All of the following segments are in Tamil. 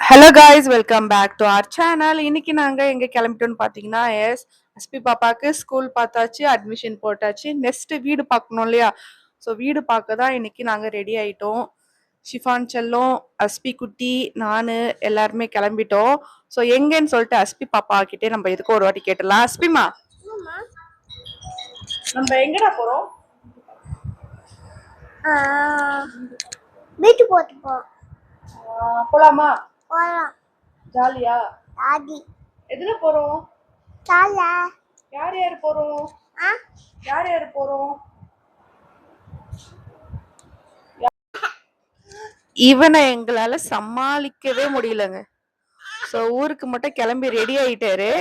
Hello guys, welcome back to our channel. இன்னைக்கு நாங்கள் எங்கே கிளம்பிட்டோம்னு பார்த்தீங்கன்னா, எஸ்பி பாப்பாவுக்கு ஸ்கூல் பார்த்தாச்சு, அட்மிஷன் போட்டாச்சு. நெக்ஸ்ட் வீடு பார்க்கணும் இல்லையா? ஸோ வீடு பார்க்க தான் இன்னைக்கு நாங்கள் ரெடி ஆகிட்டோம். ஷிஃபான் செல்லம், அஸ்பி குட்டி, நான் எல்லாருமே கிளம்பிட்டோம். ஸோ எங்கேன்னு சொல்லிட்டு அஸ்பி பாப்பா கிட்டே நம்ம இதுக்கு ஒரு வாட்டி கேட்டுடலாம். அஸ்பிமா, நம்ம எங்கடா போகிறோம்? வீட்டு போட்டு போலாமா? போகலாம். ஜாலியா? ஆதி எதுல போறோம்? சால யார் யார் போறோம்? யார் யார் போறோம்? இவனை எங்களால சமாளிக்கவே முடியலங்க. ஸோ ஊருக்கு மட்டும் கிளம்பி ரெடி ஆயிட்டாரு.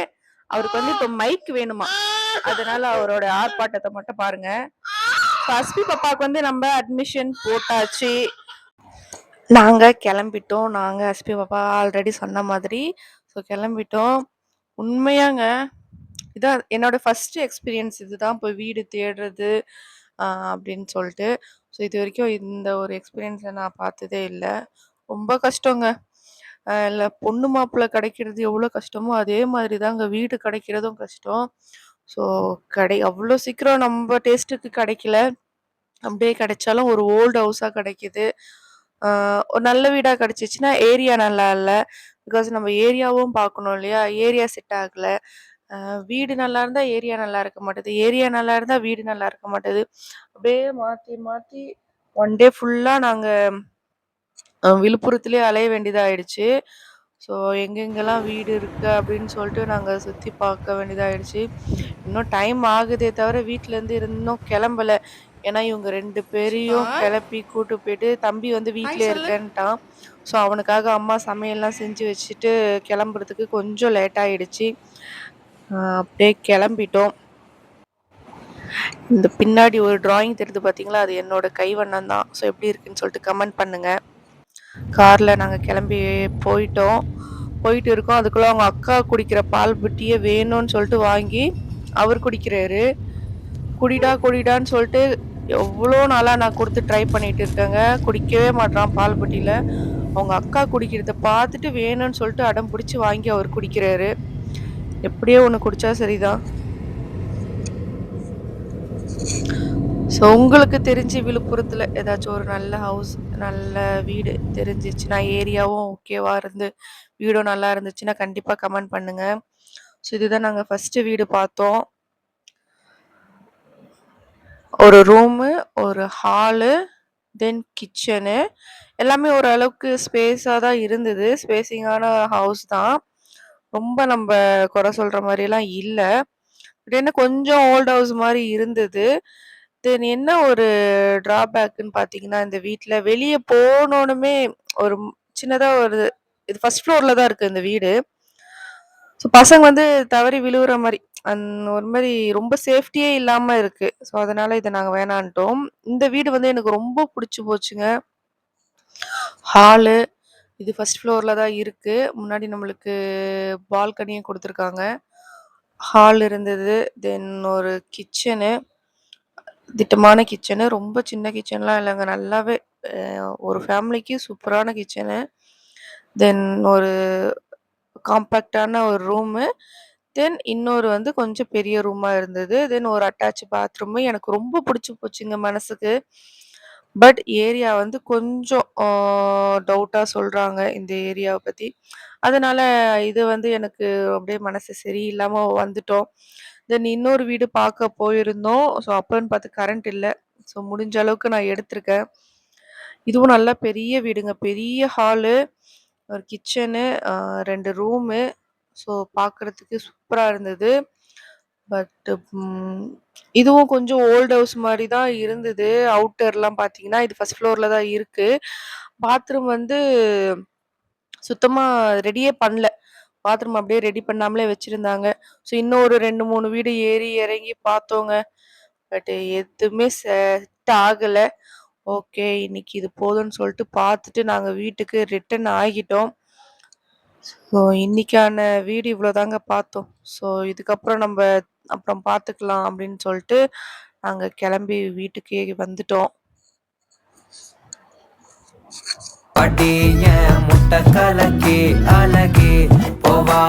அவருக்கு வந்து இப்போ மைக் வேணுமா, அதனால அவரோட ஆர்ப்பாட்டத்தை மட்டும் பாருங்க. அஸ்பி பாப்பாவுக்கு வந்து நம்ம அட்மிஷன் போட்டாச்சு. நாங்க கிளம்பிட்டோம். நாங்க அஸ்பி பாப்பா ஆல்ரெடி சொன்ன மாதிரி ஸோ கிளம்பிட்டோம். உண்மையாங்க இதான் என்னோட ஃபர்ஸ்ட் எக்ஸ்பீரியன்ஸ். இதுதான் இப்போ வீடு தேடுறது அப்படின்னு சொல்லிட்டு. ஸோ இது வரைக்கும் இந்த ஒரு எக்ஸ்பீரியன்ஸை நான் பார்த்ததே இல்லை. ரொம்ப கஷ்டங்க. இல்லை, பொண்ணு மாப்பிள்ளை கிடைக்கிறது எவ்வளோ கஷ்டமோ அதே மாதிரி தாங்க வீடு கிடைக்கிறதும் கஷ்டம். ஸோ அவ்வளோ சீக்கிரம் நம்ம டேஸ்ட்டுக்கு கிடைக்கல. அப்படியே கிடைச்சாலும் ஒரு ஓல்டு ஹவுஸாக கிடைக்கிது. ஒரு நல்ல வீடாக கிடைச்சிச்சுன்னா ஏரியா நல்லா இல்லை. பிகாஸ் நம்ம ஏரியாவும் பார்க்கணும் இல்லையா? ஏரியா செட் ஆகலை. வீடு நல்லா இருந்தால் ஏரியா நல்லா இருக்க மாட்டேது, ஏரியா நல்லா இருந்தால் வீடு நல்லா இருக்க மாட்டேது. அப்படியே மாற்றி மாற்றி ஒன் டே ஃபுல்லாக நாங்கள் விழுப்புரத்துலேயே அலைய வேண்டியதாகிடுச்சு. ஸோ எங்கெங்கெல்லாம் வீடு இருக்குது அப்படின்னு சொல்லிட்டு நாங்கள் சுற்றி பார்க்க வேண்டியதாகிடுச்சு. இன்னும் டைம் ஆகுதே தவிர வீட்டிலேருந்து இன்னும் கிளம்பலை. ஏன்னா இவங்க 2 பேரையும் கிளப்பி கூட்டு போயிட்டு தம்பி வந்து வீட்டிலே இருக்கேன்ட்டான். ஸோ அவனுக்காக அம்மா சமையல்லாம் செஞ்சு வச்சுட்டு கிளம்புறதுக்கு கொஞ்சம் லேட் ஆகிடுச்சு. அப்படியே கிளம்பிட்டோம். இந்த பின்னாடி ஒரு டிராயிங் தெரியுது பார்த்தீங்களா? அது என்னோட கைவண்ணம் தான். ஸோ எப்படி இருக்குன்னு சொல்லிட்டு கமெண்ட் பண்ணுங்கள். காரில் நாங்கள் கிளம்பி போயிட்டு இருக்கோம். அதுக்குள்ளே அவங்க அக்கா குடிக்கிற பால் புட்டியை வேணும்னு சொல்லிட்டு வாங்கி அவர் குடிக்கிறாரு. குடிடான்னு சொல்லிட்டு எவ்வளோ நாளாக நான் கொடுத்து ட்ரை பண்ணிட்டு இருக்கேங்க. குடிக்கவே மாட்டான் பால் புட்டியில். அவங்க அக்கா குடிக்கிறத பார்த்துட்டு வேணும்னு சொல்லிட்டு அடம் பிடிச்சி வாங்கி அவர் குடிக்கிறாரு. எப்படியோ ஒன்று குடித்தா சரிதான். ஸோ உங்களுக்கு தெரிஞ்சு விழுப்புரத்தில் ஏதாச்சும் ஒரு நல்ல ஹவுஸ், நல்ல வீடு தெரிஞ்சிச்சுன்னா, ஏரியாவும் ஓகேவா இருந்து வீடும் நல்லா இருந்துச்சுன்னா கண்டிப்பாக கமெண்ட் பண்ணுங்கள். ஸோ இதுதான் நாங்கள் ஃபஸ்ட்டு வீடு பார்த்தோம். ஒரு ரூமு, ஒரு ஹாலு, தென் கிச்சனு, எல்லாமே ஓரளவுக்கு ஸ்பேஸாக தான் இருந்தது. ஸ்பேஸிங்கான ஹவுஸ் தான். ரொம்ப நம்ம குறை சொல்கிற மாதிரிலாம் இல்லை. பட் என்ன கொஞ்சம் ஓல்ட் ஹவுஸ் மாதிரி இருந்தது. தென் என்ன ஒரு ட்ராபேக்குன்னு பார்த்தீங்கன்னா, இந்த வீட்டில் வெளியே போனோன்னுமே ஒரு சின்னதாக ஒரு இது ஃபர்ஸ்ட் ஃப்ளோரில் தான் இருக்குது இந்த வீடு. ஸோ பசங்க வந்து தவறி விழுவுற மாதிரி ஒரு மாதிரி ரொம்ப சேஃப்டியே இல்லாமல் இருக்குது. ஸோ அதனால் இதை நாங்கள் வேணான்ட்டோம். இந்த வீடு வந்து எனக்கு ரொம்ப பிடிச்சி போச்சுங்க. ஹாலு இது ஃபர்ஸ்ட் ஃப்ளோரில் தான் இருக்குது. முன்னாடி நம்மளுக்கு பால்கனியும் கொடுத்துருக்காங்க. ஹால் இருந்தது. தென் ஒரு கிச்சனு, திட்டமான கிச்சனு, ரொம்ப சின்ன கிச்சன்லாம் இல்லைங்க. நல்லாவே ஒரு ஃபேமிலிக்கு சூப்பரான கிச்சனு. தென் ஒரு காம்பேக்டான ஒரு ரூமு. தென் இன்னொரு வந்து கொஞ்சம் பெரிய ரூமாக இருந்தது. தென் ஒரு அட்டாச் பாத்ரூமு. எனக்கு ரொம்ப பிடிச்சி போச்சுங்க மனசுக்கு. பட் ஏரியா வந்து கொஞ்சம் டவுட்டாக சொல்கிறாங்க இந்த ஏரியாவை பற்றி. அதனால் இது வந்து எனக்கு அப்படியே மனசு சரியில்லாமல் வந்துட்டோம். தென் இன்னொரு வீடு பார்க்க போயிருந்தோம். ஸோ அப்போன்னு பார்த்து கரண்ட் இல்லை. ஸோ முடிஞ்ச அளவுக்கு நான் எடுத்திருக்கேன். இதுவும் நல்லா பெரிய வீடுங்க. பெரிய ஹாலு, ஒரு கிச்சனு, 2 ரூமு. ஸோ பார்க்குறதுக்கு சூப்பராக இருந்தது. பட் இதுவும் கொஞ்சம் ஓல்டு ஹவுஸ் மாதிரி தான் இருந்தது. அவுட்டர்லாம் பார்த்தீங்கன்னா இது ஃபர்ஸ்ட் ஃப்ளோரில் தான் இருக்குது. பாத்ரூம் வந்து சுத்தமாக ரெடியே பண்ணல. பாத்ரூம் அப்படியே ரெடி பண்ணாமலே வச்சுருந்தாங்க. ஸோ இன்னும் ஒரு 2, 3 வீடு ஏறி இறங்கி பார்த்தோங்க. பட் எதுவுமே செட் ஆகலை. ஓகே, இன்னைக்கு இது போதும்னு சொல்லிட்டு பார்த்துட்டு நாங்கள் வீட்டுக்கு ரிட்டன் ஆகிட்டோம். ஸோ இன்னைக்கான வீடு இவ்வளோதாங்க பார்த்தோம். ஸோ இதுக்கப்புறம் நம்ம அப்புறம் பார்த்துக்கலாம் அப்படின்னு சொல்லிட்டு நாங்கள் கிளம்பி வீட்டுக்கே வந்துட்டோம். அடிய முட்டை கலக்கி அழகே போவா